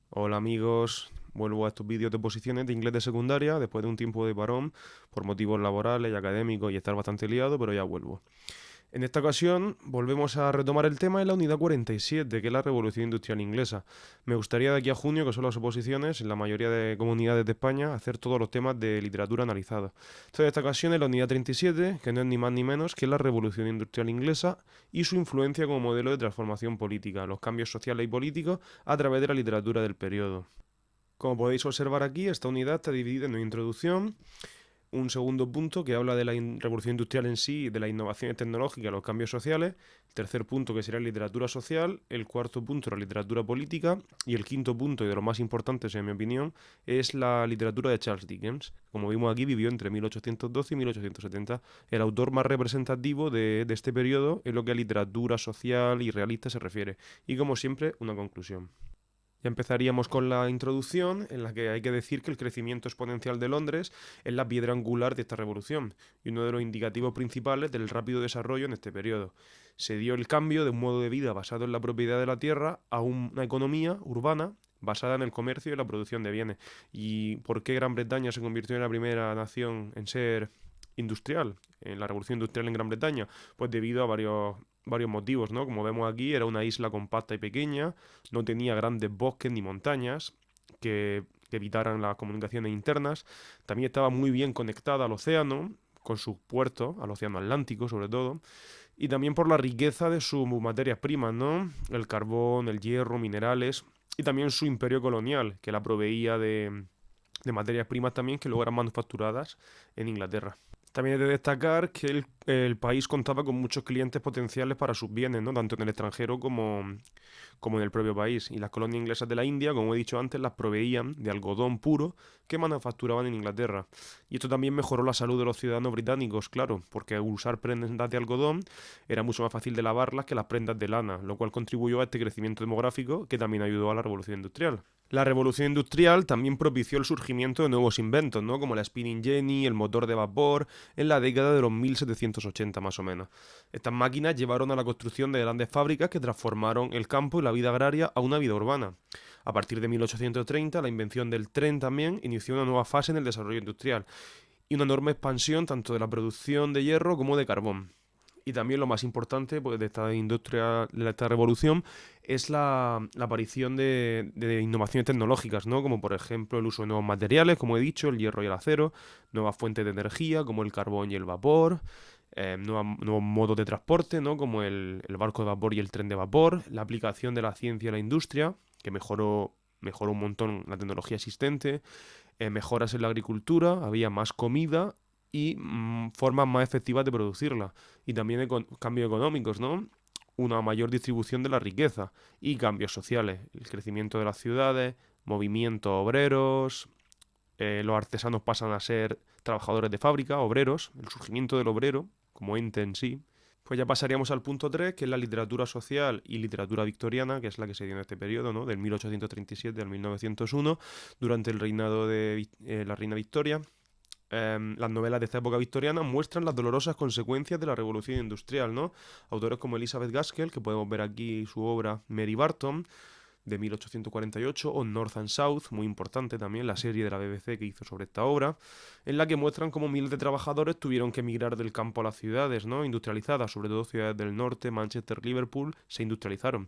Hola amigos, vuelvo a estos vídeos de posiciones de inglés de secundaria después de un tiempo de parón por motivos laborales y académicos y estar bastante liado, pero ya vuelvo. En esta ocasión volvemos a retomar el tema en la unidad 47, que es la Revolución Industrial Inglesa. Me gustaría de aquí a junio, que son las oposiciones, en la mayoría de comunidades de España, hacer todos los temas de literatura analizada. Entonces, en esta ocasión en la unidad 37, que no es ni más ni menos que la Revolución Industrial Inglesa y su influencia como modelo de transformación política, los cambios sociales y políticos a través de la literatura del periodo. Como podéis observar aquí, esta unidad está dividida en una introducción, un segundo punto que habla de la revolución industrial en sí, de las innovaciones tecnológicas, los cambios sociales, el tercer punto que sería literatura social, el cuarto punto la literatura política y el quinto punto, y de los más importantes en mi opinión, es la literatura de Charles Dickens. Como vimos aquí, vivió entre 1812 y 1870, el autor más representativo de este periodo en lo que a literatura social y realista se refiere. Y como siempre, una conclusión. Ya empezaríamos con la introducción, en la que hay que decir que el crecimiento exponencial de Londres es la piedra angular de esta revolución y uno de los indicativos principales del rápido desarrollo en este periodo. Se dio el cambio de un modo de vida basado en la propiedad de la tierra a una economía urbana basada en el comercio y la producción de bienes. ¿Y por qué Gran Bretaña se convirtió en la primera nación en ser industrial, en la revolución industrial en Gran Bretaña? Pues debido a varios motivos, ¿no? Como vemos aquí, era una isla compacta y pequeña, no tenía grandes bosques ni montañas que evitaran las comunicaciones internas. También estaba muy bien conectada al océano, con sus puertos, al océano Atlántico sobre todo, y también por la riqueza de sus materias primas, ¿no? El carbón, el hierro, minerales, y también su imperio colonial, que la proveía de materias primas también que luego eran manufacturadas en Inglaterra. También es de destacar que el país contaba con muchos clientes potenciales para sus bienes, ¿no? Tanto en el extranjero como en el propio país. Y las colonias inglesas de la India, como he dicho antes, las proveían de algodón puro que manufacturaban en Inglaterra. Y esto también mejoró la salud de los ciudadanos británicos, claro, porque al usar prendas de algodón era mucho más fácil de lavarlas que las prendas de lana, lo cual contribuyó a este crecimiento demográfico que también ayudó a la revolución industrial. La revolución industrial también propició el surgimiento de nuevos inventos, ¿no? Como la spinning jenny, el motor de vapor, en la década de los 1780 más o menos. Estas máquinas llevaron a la construcción de grandes fábricas que transformaron el campo y la vida agraria a una vida urbana. A partir de 1830, la invención del tren también inició una nueva fase en el desarrollo industrial y una enorme expansión tanto de la producción de hierro como de carbón. Y también lo más importante pues, de esta industria, de esta revolución, es la aparición de innovaciones tecnológicas, ¿no? Como por ejemplo el uso de nuevos materiales, como he dicho, el hierro y el acero, nuevas fuentes de energía, como el carbón y el vapor, nuevos modos de transporte, ¿no? Como el barco de vapor y el tren de vapor, la aplicación de la ciencia y la industria, que mejoró un montón la tecnología existente, mejoras en la agricultura, había más comida y formas más efectivas de producirla. Y también cambios económicos, ¿no? Una mayor distribución de la riqueza y cambios sociales, el crecimiento de las ciudades, movimientos obreros, los artesanos pasan a ser trabajadores de fábrica, obreros, el surgimiento del obrero como ente en sí. Pues ya pasaríamos al punto 3, que es la literatura social y literatura victoriana, que es la que se dio en este periodo, ¿no? Del 1837 al 1901, durante el reinado de la reina Victoria. Las novelas de esta época victoriana muestran las dolorosas consecuencias de la revolución industrial, ¿no? Autores como Elizabeth Gaskell, que podemos ver aquí su obra Mary Barton, de 1848, o North and South, muy importante también, la serie de la BBC que hizo sobre esta obra, en la que muestran cómo miles de trabajadores tuvieron que emigrar del campo a las ciudades, ¿no? Industrializadas, sobre todo ciudades del norte, Manchester, Liverpool, se industrializaron.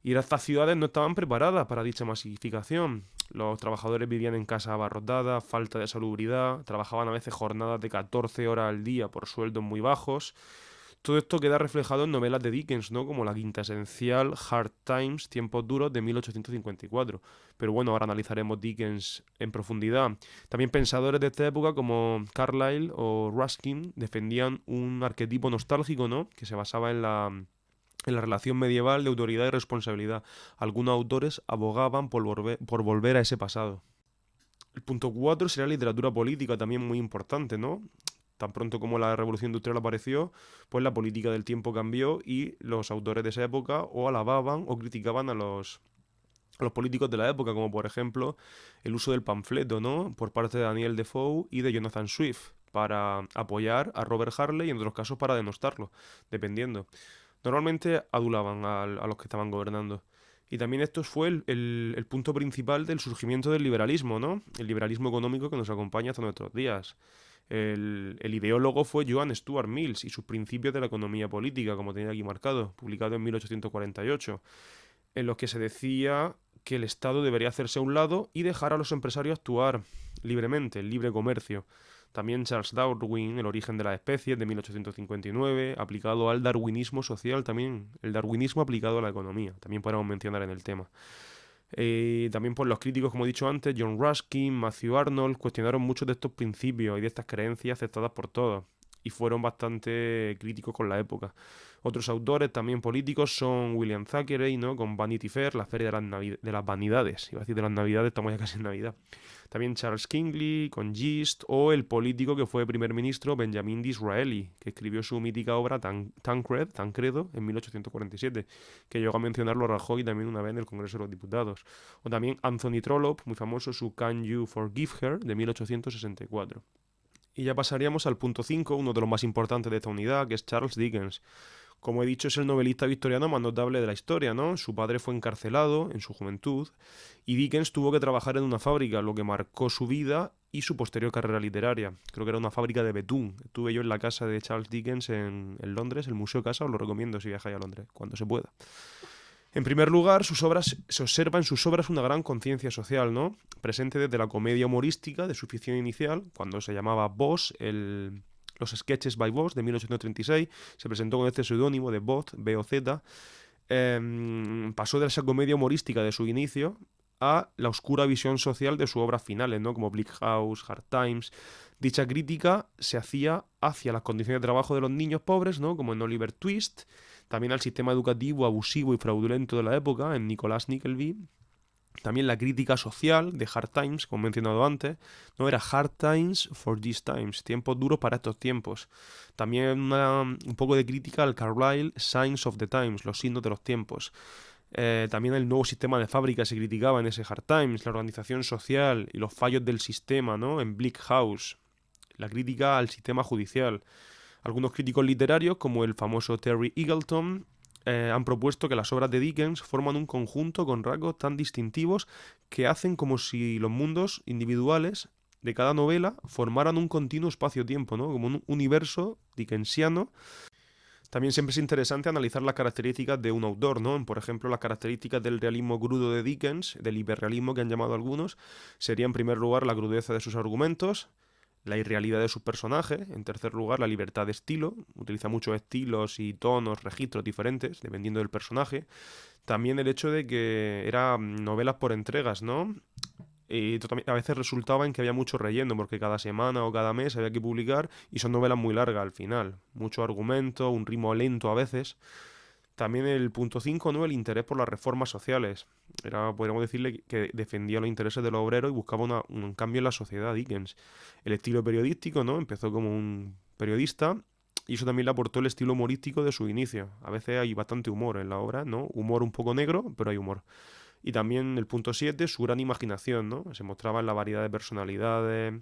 Y estas ciudades no estaban preparadas para dicha masificación. Los trabajadores vivían en casas abarrotadas, falta de salubridad, trabajaban a veces jornadas de 14 horas al día por sueldos muy bajos. Todo esto queda reflejado en novelas de Dickens, ¿no? Como la quinta esencial Hard Times, Tiempos Duros, de 1854. Pero bueno, ahora analizaremos Dickens en profundidad. También pensadores de esta época como Carlyle o Ruskin defendían un arquetipo nostálgico, ¿no? Que se basaba en la relación medieval de autoridad y responsabilidad. Algunos autores abogaban por volver a ese pasado. El punto 4 sería literatura política, también muy importante, ¿no? Tan pronto como la revolución industrial apareció, pues la política del tiempo cambió y los autores de esa época o alababan o criticaban a los políticos de la época, como por ejemplo el uso del panfleto, ¿no? Por parte de Daniel Defoe y de Jonathan Swift, para apoyar a Robert Harley y en otros casos para denostarlo, dependiendo. Normalmente adulaban a los que estaban gobernando. Y también esto fue el punto principal del surgimiento del liberalismo, ¿no? El liberalismo económico que nos acompaña hasta nuestros días. El ideólogo fue Joan Stuart Mills y sus principios de la economía política, como tenía aquí marcado, publicado en 1848, en los que se decía que el Estado debería hacerse a un lado y dejar a los empresarios actuar libremente, el libre comercio. También Charles Darwin, El origen de las especies, de 1859, aplicado al darwinismo social, también el darwinismo aplicado a la economía, también podemos mencionar en el tema. También por los críticos, como he dicho antes, John Ruskin, Matthew Arnold, cuestionaron muchos de estos principios y de estas creencias aceptadas por todos, y fueron bastante críticos con la época. Otros autores también políticos son William Thackeray, ¿no? Con Vanity Fair, la feria de las vanidades. Iba a decir de las navidades, estamos ya casi en Navidad. También Charles Kingsley, con Gist, o el político que fue primer ministro Benjamin Disraeli, que escribió su mítica obra Tancredo, en 1847, que llegó a mencionarlo Rajoy también una vez en el Congreso de los Diputados. O también Anthony Trollope, muy famoso, su Can You Forgive Her, de 1864. Y ya pasaríamos al punto 5, uno de los más importantes de esta unidad, que es Charles Dickens. Como he dicho, es el novelista victoriano más notable de la historia, ¿no? Su padre fue encarcelado en su juventud y Dickens tuvo que trabajar en una fábrica, lo que marcó su vida y su posterior carrera literaria. Creo que era una fábrica de betún. Estuve yo en la casa de Charles Dickens en Londres, el Museo Casa, os lo recomiendo si viajáis a Londres, cuando se pueda. En primer lugar, se observa en sus obras una gran conciencia social, ¿no? Presente desde la comedia humorística de su ficción inicial, cuando se llamaba Boz, los sketches by Boz de 1836, se presentó con este seudónimo de Boz, B-O-Z. Pasó de esa comedia humorística de su inicio a la oscura visión social de sus obras finales, ¿no? Como Bleak House, Hard Times. Dicha crítica se hacía hacia las condiciones de trabajo de los niños pobres, ¿no? Como en Oliver Twist, también al sistema educativo abusivo y fraudulento de la época, en Nicholas Nickleby. También la crítica social de Hard Times, como he mencionado antes, no era Hard Times for these times, tiempos duros para estos tiempos. También un poco de crítica al Carlyle Signs of the Times, los signos de los tiempos. También el nuevo sistema de fábrica se criticaba en ese Hard Times, la organización social y los fallos del sistema, ¿no? En Bleak House, la crítica al sistema judicial. Algunos críticos literarios, como el famoso Terry Eagleton, han propuesto que las obras de Dickens forman un conjunto con rasgos tan distintivos que hacen como si los mundos individuales de cada novela formaran un continuo espacio-tiempo, ¿no? Como un universo dickensiano. También siempre es interesante analizar las características de un autor, ¿no? Por ejemplo, las características del realismo crudo de Dickens, del hiperrealismo que han llamado algunos, sería en primer lugar la crudeza de sus argumentos, la irrealidad de sus personajes, en tercer lugar la libertad de estilo, utiliza muchos estilos y tonos, registros diferentes, dependiendo del personaje. También el hecho de que eran novelas por entregas, ¿no? Y esto también a veces resultaba en que había mucho relleno, porque cada semana o cada mes había que publicar y son novelas muy largas al final. Mucho argumento, un ritmo lento a veces. También el punto 5, ¿no? El interés por las reformas sociales. Podríamos decirle que defendía los intereses de los obreros y buscaba un cambio en la sociedad, Dickens. El estilo periodístico, ¿no? Empezó como un periodista y eso también le aportó el estilo humorístico de su inicio. A veces hay bastante humor en la obra, ¿no? Humor un poco negro, pero hay humor. Y también el punto 7, su gran imaginación, ¿no? Se mostraba en la variedad de personalidades.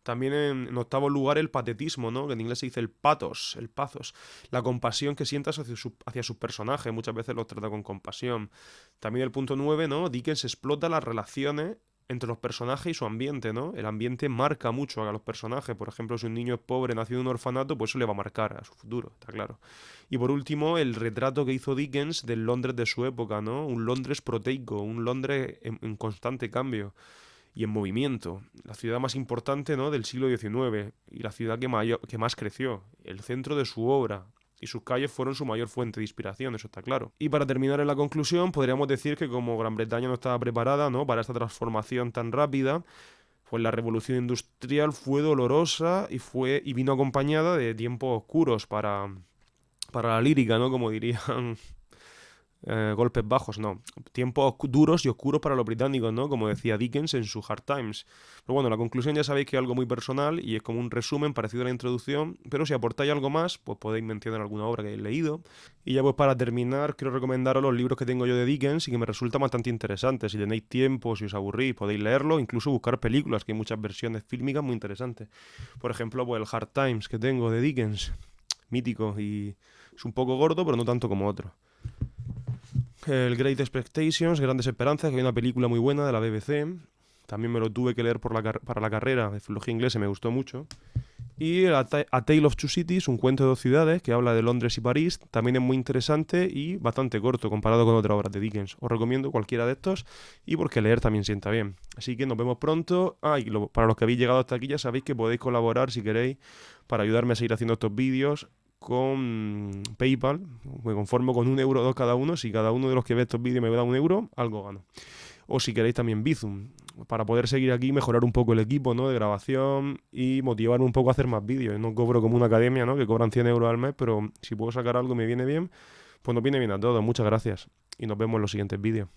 También en octavo lugar el patetismo, ¿no? Que en inglés se dice el pathos, el pathos. La compasión que sientas hacia sus personajes, muchas veces los trata con compasión. También el punto 9, ¿no? Dickens explota las relaciones entre los personajes y su ambiente, ¿no? El ambiente marca mucho a los personajes. Por ejemplo, si un niño es pobre, nacido en un orfanato, pues eso le va a marcar a su futuro, está claro. Y por último, el retrato que hizo Dickens del Londres de su época, ¿no? Un Londres proteico, un Londres en constante cambio y en movimiento. La ciudad más importante, ¿no? Del siglo XIX y la ciudad que más creció, el centro de su obra. Y sus calles fueron su mayor fuente de inspiración, eso está claro. Y para terminar en la conclusión, podríamos decir que como Gran Bretaña no estaba preparada, ¿no? Para esta transformación tan rápida, pues la revolución industrial fue dolorosa y vino acompañada de tiempos oscuros para la lírica, ¿no? Como dirían golpes bajos, no. Tiempos duros y oscuros para los británicos, ¿no? Como decía Dickens en su Hard Times. Pero bueno, la conclusión ya sabéis que es algo muy personal y es como un resumen parecido a la introducción, pero si aportáis algo más, pues podéis mencionar alguna obra que hayáis leído. Y ya pues para terminar, quiero recomendaros los libros que tengo yo de Dickens y que me resultan bastante interesantes. Si tenéis tiempo, si os aburrís, podéis leerlo, incluso buscar películas, que hay muchas versiones fílmicas muy interesantes. Por ejemplo, pues el Hard Times que tengo de Dickens, mítico y es un poco gordo, pero no tanto como otro. el Great Expectations, Grandes Esperanzas, que hay una película muy buena de la BBC. También me lo tuve que leer para la carrera de filología inglesa, me gustó mucho. Y A Tale of Two Cities, un cuento de dos ciudades que habla de Londres y París, también es muy interesante y bastante corto comparado con otras obras de Dickens. Os recomiendo cualquiera de estos y porque leer también sienta bien. Así que nos vemos pronto. Para los que habéis llegado hasta aquí ya sabéis que podéis colaborar si queréis para ayudarme a seguir haciendo estos vídeos con PayPal. Me conformo con 1 euro o 2 cada uno. Si cada uno de los que ve estos vídeos me da 1 euro, algo gano. O si queréis también Bizum, para poder seguir aquí y mejorar un poco el equipo, ¿no?, de grabación y motivarme un poco a hacer más vídeos. No cobro como una academia, ¿no?, que cobran 100 euros al mes, pero si puedo sacar algo y me viene bien, pues nos viene bien a todos. Muchas gracias y nos vemos en los siguientes vídeos.